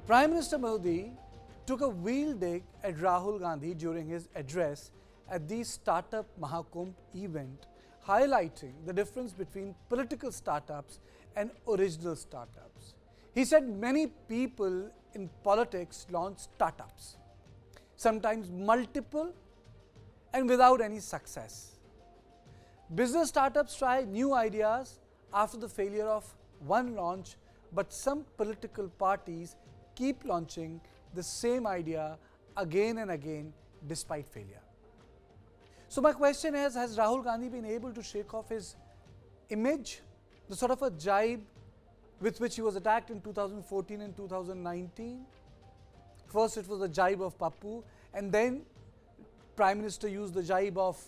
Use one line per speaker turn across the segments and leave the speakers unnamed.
Prime Minister Modi took a wheel dig at Rahul Gandhi during his address at the Startup Mahakumbh event, highlighting the difference between political startups and original startups. He said many people in politics launch startups, sometimes multiple and without any success. Business startups try new ideas after the failure of one launch, but some political parties keep launching the same idea again and again despite failure. So my question is, has Rahul Gandhi been able to shake off his image, the sort of a jibe with which he was attacked in 2014 and 2019? First it was the jibe of Pappu, and then Prime Minister used the jibe of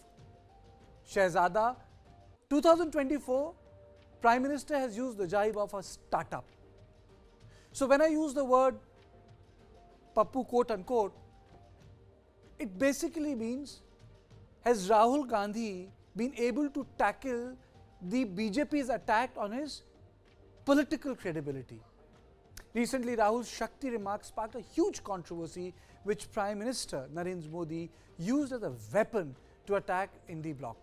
Shehzada. 2024, Prime Minister has used the jibe of a startup. So when I use the word Pappu quote unquote, it basically means, has Rahul Gandhi been able to tackle the BJP's attack on his political credibility? Recently, Rahul's Shakti remarks sparked a huge controversy which Prime Minister Narendra Modi used as a weapon to attack India bloc.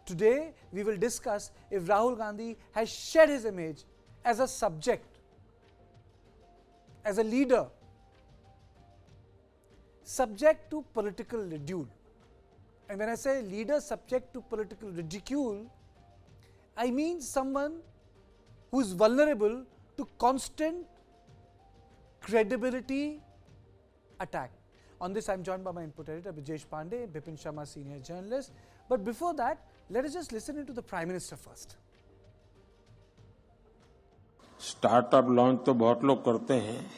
Today, we will discuss if Rahul Gandhi has shed his image as a subject, as a leader, subject to political ridicule. And when I say leader subject to political ridicule, I mean someone who is vulnerable to constant credibility attack. On this, I am joined by my input editor, Brijesh Pandey, Bipin Sharma, senior journalist. But before that, let us just listen into the Prime Minister first.
Startup launch तो बहुत लोग करते हैं,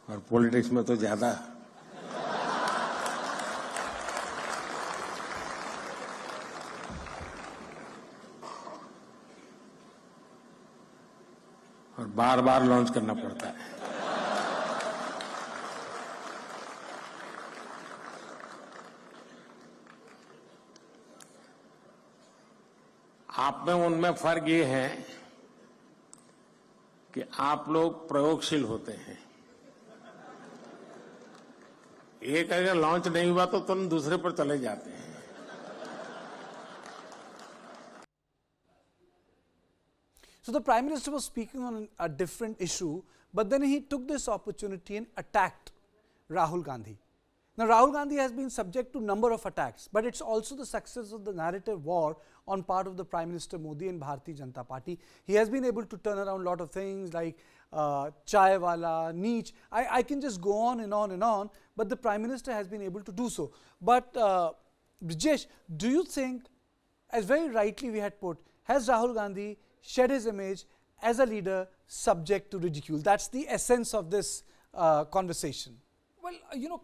और politics में तो ज्यादा। और बार बार लॉन्च करना पड़ता है। आप में उनमें फर्क ये है कि आप लोग प्रयोगशील होते हैं। एक अगर लॉन्च नहीं हुआ तो तुरंत दूसरे पर चले जाते हैं।
So the Prime Minister was speaking on a different issue, but then he took this opportunity and attacked Rahul Gandhi. Now Rahul Gandhi has been subject to a number of attacks, but it's also the success of the narrative war on part of the Prime Minister Modi and Bharatiya Janata Party. He has been able to turn around a lot of things like Chai Wala, Neech. I can just go on and on and on, but the Prime Minister has been able to do so. But Brijesh, do you think, as very rightly we had put, has Rahul Gandhi shed his image as a leader subject to ridicule? That's the essence of this conversation.
Well,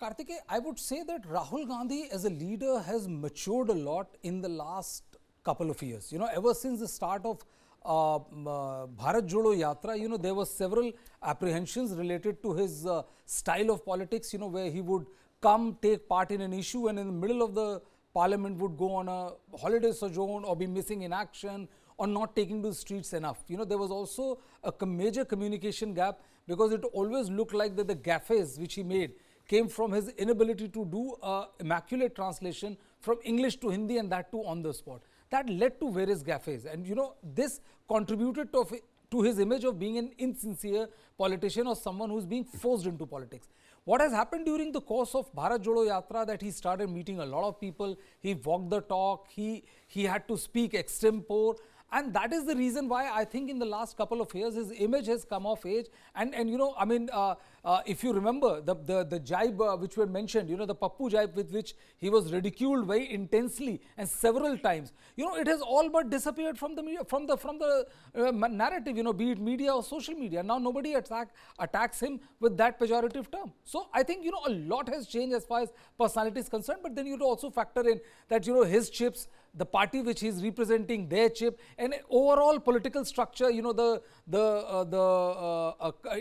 Karthike, I would say that Rahul Gandhi as a leader has matured a lot in the last couple of years. Ever since the start of Bharat Jodo Yatra, there were several apprehensions related to his style of politics, where he would come, take part in an issue, and in the middle of the parliament would go on a holiday sojourn or be missing in action or not taking to the streets enough. There was also a major communication gap because it always looked like that the gaffes which he made came from his inability to do immaculate translation from English to Hindi, and that too on the spot. That led to various gaffes, and this contributed to his image of being an insincere politician or someone who's being forced into politics. What has happened during the course of Bharat Jodo Yatra, that he started meeting a lot of people, he walked the talk, he had to speak extempore, and that is the reason why I think in the last couple of years his image has come of age. And if you remember the jibe which were mentioned, the Pappu jibe with which he was ridiculed very intensely and several times, it has all but disappeared from the media, from the narrative, be it media or social media. Now nobody attacks him with that pejorative term. So I think a lot has changed as far as personality is concerned. But then you also factor in that his chips, the party which he is representing, their chip, and overall political structure, the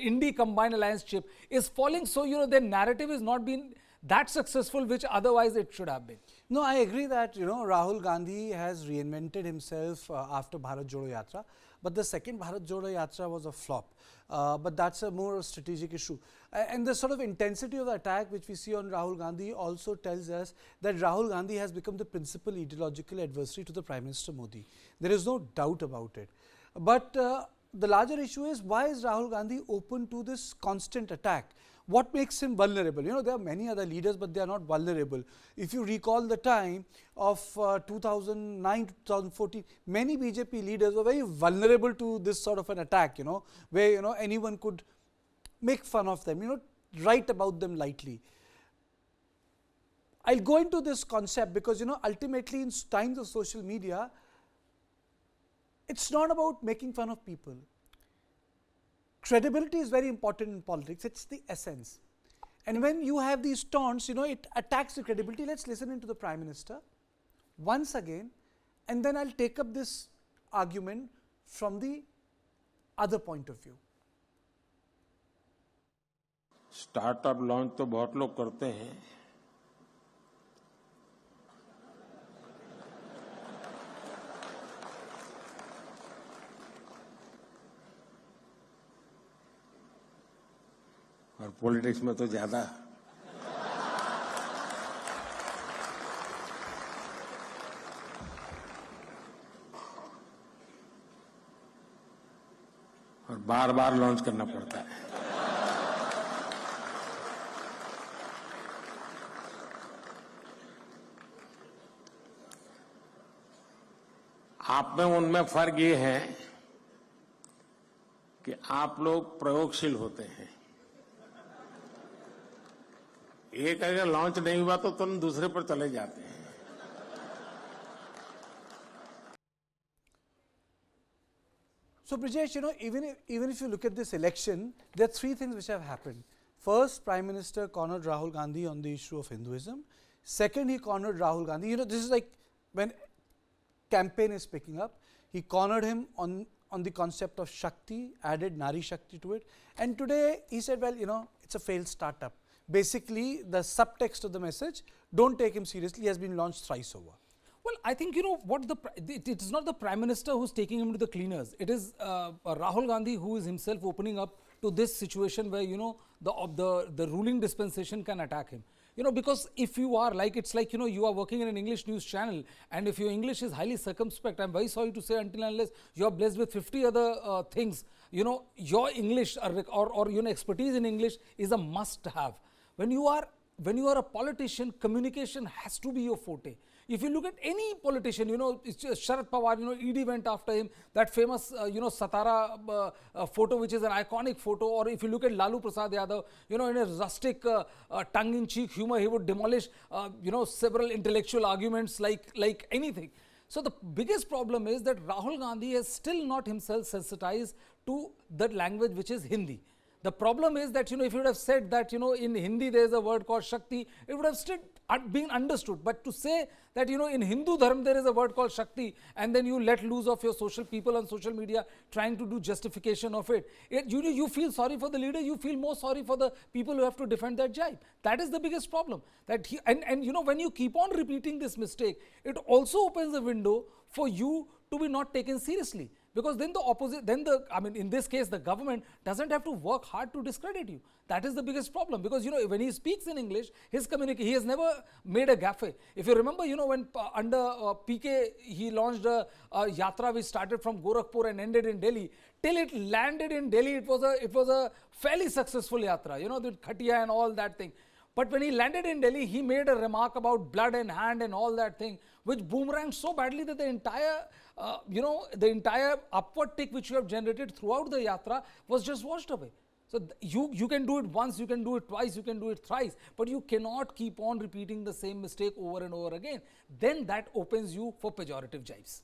Indie Combined Alliance chip is falling. So their narrative is not being that successful which otherwise it should have been.
No, I agree that, Rahul Gandhi has reinvented himself after Bharat Jodo Yatra, but the second Bharat Jodo Yatra was a flop. But that's a more strategic issue. And the sort of intensity of the attack which we see on Rahul Gandhi also tells us that Rahul Gandhi has become the principal ideological adversary to the Prime Minister Modi. There is no doubt about it. But the larger issue is, why is Rahul Gandhi open to this constant attack? What makes him vulnerable? There are many other leaders, but they are not vulnerable. If you recall the time of 2009 to 2014, many BJP leaders were very vulnerable to this sort of an attack, where, anyone could make fun of them, write about them lightly. I'll go into this concept because, ultimately in times of social media, it's not about making fun of people. Credibility is very important in politics. It's the essence. And when you have these taunts, it attacks the credibility. Let's listen into the Prime Minister once again, and then I'll take up this argument from the other point of view.
Startup launch तो बहुत लोग करते हैं, और politics में तो ज्यादा। और बार बार लॉन्च करना पड़ता है। आप में उनमें फर्क ये है कि आप लोग प्रयोगशील होते हैं। एक अगर लॉन्च नहीं हुआ तो तुम दूसरे पर चले जाते हैं।
So Brijesh, even if you look at this election, there are three things which have happened. First, Prime Minister cornered Rahul Gandhi on the issue of Hinduism. Second, he cornered Rahul Gandhi. This is like when campaign is picking up. He cornered him on the concept of Shakti, added Nari Shakti to it. And today he said, well, it's a failed startup. Basically, the subtext of the message, don't take him seriously, has been launched thrice over.
Well, I think, it is not the Prime Minister who's taking him to the cleaners. It is Rahul Gandhi who is himself opening up to this situation where, the ruling dispensation can attack him. Because if you are you are working in an English news channel, and if your English is highly circumspect, I'm very sorry to say, until unless you are blessed with 50 other things, your English or expertise in English is a must have. When you are a politician, communication has to be your forte. If you look at any politician, it's just Sharad Pawar, ED went after him, that famous, Satara photo, which is an iconic photo. Or if you look at Lalu Prasad Yadav, in a rustic, tongue-in-cheek humor, he would demolish, several intellectual arguments like anything. So the biggest problem is that Rahul Gandhi has still not himself sensitized to that language which is Hindi. The problem is that, if you would have said that, in Hindi there is a word called Shakti, it would have still been understood. But to say that, in Hindu Dharma there is a word called Shakti, and then you let loose of your people on social media trying to do justification of it, you feel sorry for the leader, you feel more sorry for the people who have to defend that jibe. That is the biggest problem. That when you keep on repeating this mistake, it also opens a window for you to be not taken seriously. Because then in this case, the government doesn't have to work hard to discredit you. That is the biggest problem. Because, when he speaks in English, he has never made a gaffe. If you remember, when under PK, he launched a yatra which started from Gorakhpur and ended in Delhi. Till it landed in Delhi, it was a fairly successful yatra, the Khatia and all that thing. But when he landed in Delhi, he made a remark about blood and hand and all that thing, which boomeranged so badly that the entire upward tick which you have generated throughout the yatra was just washed away. So you can do it once, you can do it twice, you can do it thrice, but you cannot keep on repeating the same mistake over and over again. Then that opens you for pejorative jibes.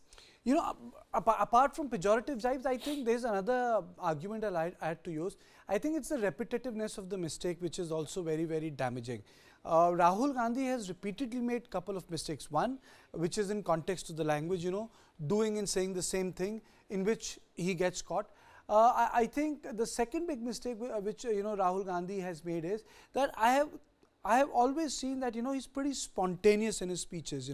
Apart from pejorative jibes, I think there's another argument I had to use. I think it's the repetitiveness of the mistake which is also very, very damaging. Rahul Gandhi has repeatedly made a couple of mistakes. One, which is in context to the language, doing and saying the same thing, in which he gets caught. I think the second big mistake which Rahul Gandhi has made is that I have always seen that, he's pretty spontaneous in his speeches,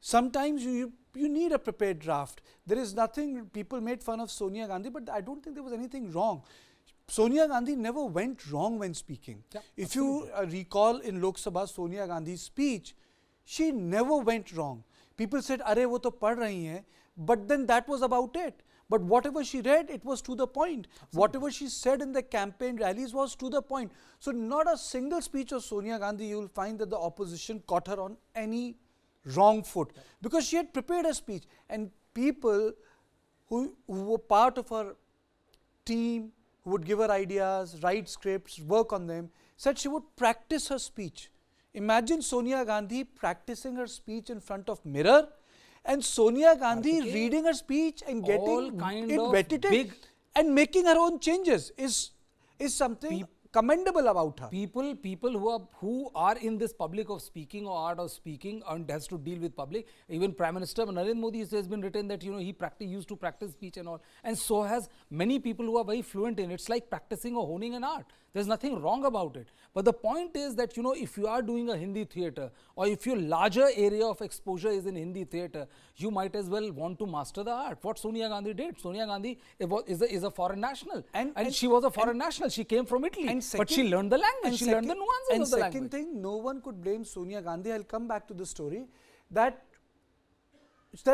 Sometimes you need a prepared draft. There is nothing, people made fun of Sonia Gandhi, but I don't think there was anything wrong. Sonia Gandhi never went wrong when speaking.
Yeah,
if you recall in Lok Sabha, Sonia Gandhi's speech, she never went wrong. People said, "Arey, wo to pad rahi hai," but then that was about it. But whatever she read, it was to the point. Absolutely. Whatever she said in the campaign rallies was to the point. So not a single speech of Sonia Gandhi you will find that the opposition caught her on any wrong foot, because she had prepared a speech, and people who were part of her team, who would give her ideas, write scripts, work on them, said she would practice her speech. Imagine Sonia Gandhi practicing her speech in front of mirror, and Sonia Gandhi reading her speech and getting it edited and making her own changes is something commendable about her.
People who are in this public of speaking or art of speaking and has to deal with public. Even Prime Minister Narendra Modi has been written that he used to practice speech and all, and so has many people who are very fluent in it. It's like practicing or honing an art. There's nothing wrong about it. But the point is that, if you are doing a Hindi theatre, or if your larger area of exposure is in Hindi theatre, you might as well want to master the art. What Sonia Gandhi did. Sonia Gandhi is a foreign national. And she was a foreign national. She came from Italy. But she learned the language. She learned the nuances of the language.
And second thing, no one could blame Sonia Gandhi. I'll come back to the story. That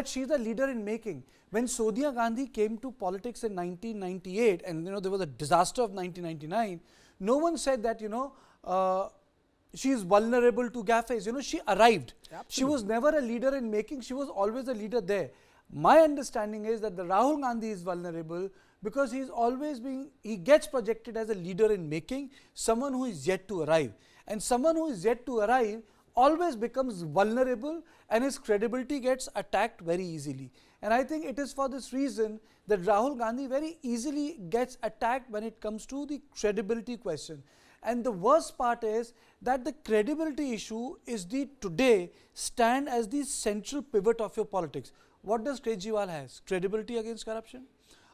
she's a leader in making. When Sonia Gandhi came to politics in 1998, and there was a disaster of 1999, no one said that, she is vulnerable to gaffes. She arrived. Absolutely. She was never a leader in making. She was always a leader there. My understanding is that the Rahul Gandhi is vulnerable because he gets projected as a leader in making, someone who is yet to arrive. And someone who is yet to arrive always becomes vulnerable, and his credibility gets attacked very easily. And I think it is for this reason that Rahul Gandhi very easily gets attacked when it comes to the credibility question. And the worst part is that the credibility issue is today stand as the central pivot of your politics. What does Kejriwal has? Credibility against corruption.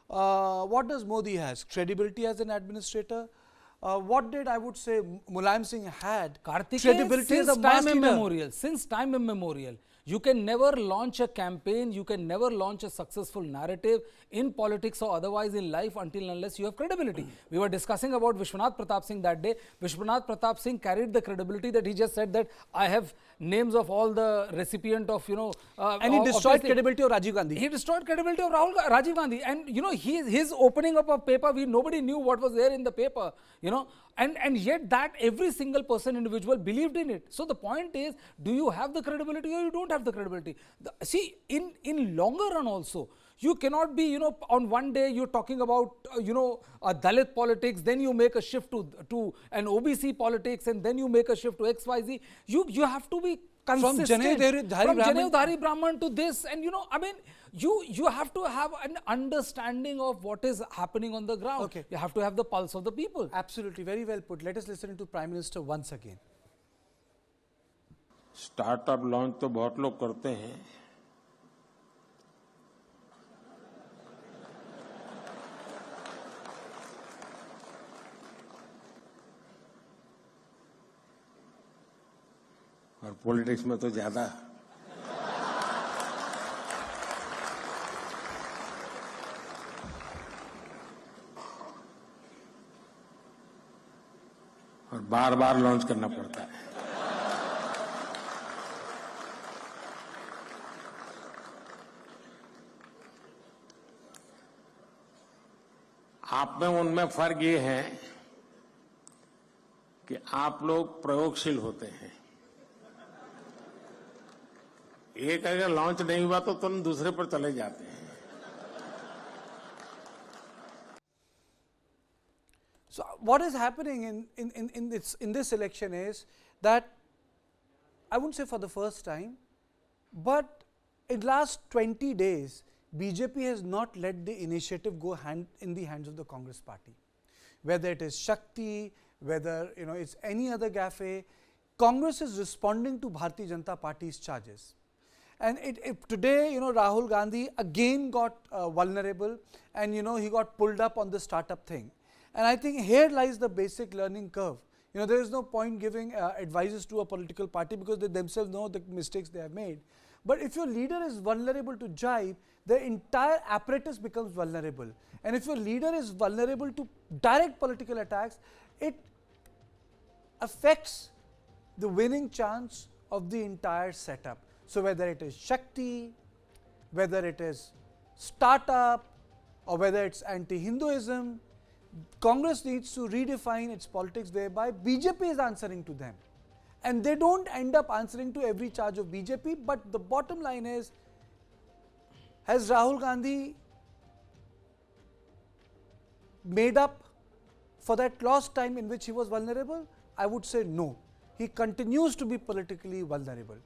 What does Modi has? Credibility as an administrator. What did, I would say, Mulayam Singh had?
Credibility as a mass leader. Since time immemorial, you can never launch a campaign, you can never launch a successful narrative in politics or otherwise in life until unless you have credibility. We were discussing about Vishwanath Pratap Singh that day. Vishwanath Pratap Singh carried the credibility that he just said that I have names of all the recipient of,
and he destroyed credibility of Rajiv Gandhi.
He destroyed credibility of Rajiv Gandhi. And, his opening up of paper, nobody knew what was there in the paper, and yet that every single individual believed in it. So the point is, do you have the credibility or you don't have the credibility? See, in longer run also, you cannot be, on one day you're talking about, Dalit politics, then you make a shift to an OBC politics, and then you make a shift to XYZ. You have to be consistent. From Janev Brahman to this, and you have to have an understanding of what is happening on the ground.
Okay.
You have to have the pulse of the people.
Absolutely, very well put. Let us listen to Prime Minister once again.
Startup launch तो बहुत लोग करते हैं, और politics में तो ज्यादा। और बार-बार लॉन्च करना पड़ता है। आप में उनमें फर्क ये है कि आप लोग प्रयोगशील होते हैं। एक अगर लॉन्च नहीं हुआ तो तुरंत दूसरे पर चले जाते हैं।
So what is happening in this election is that, I wouldn't say for the first time, but in last 20 days, BJP has not let the initiative go in the hands of the Congress party. Whether it is Shakti, whether it's any other gaffe, Congress is responding to Bharatiya Janata Party's charges. And today, Rahul Gandhi again got vulnerable, and he got pulled up on the startup thing. And I think here lies the basic learning curve. You know, there is no point giving advices to a political party because they themselves know the mistakes they have made. But if your leader is vulnerable to jibe, the entire apparatus becomes vulnerable. And if your leader is vulnerable to direct political attacks, it affects the winning chance of the entire setup. So whether it is Shakti, whether it is startup, or whether it's anti-Hinduism, Congress needs to redefine its politics whereby BJP is answering to them. And they don't end up answering to every charge of BJP, but the bottom line is, has Rahul Gandhi made up for that lost time in which he was vulnerable? I would say no. He continues to be politically vulnerable.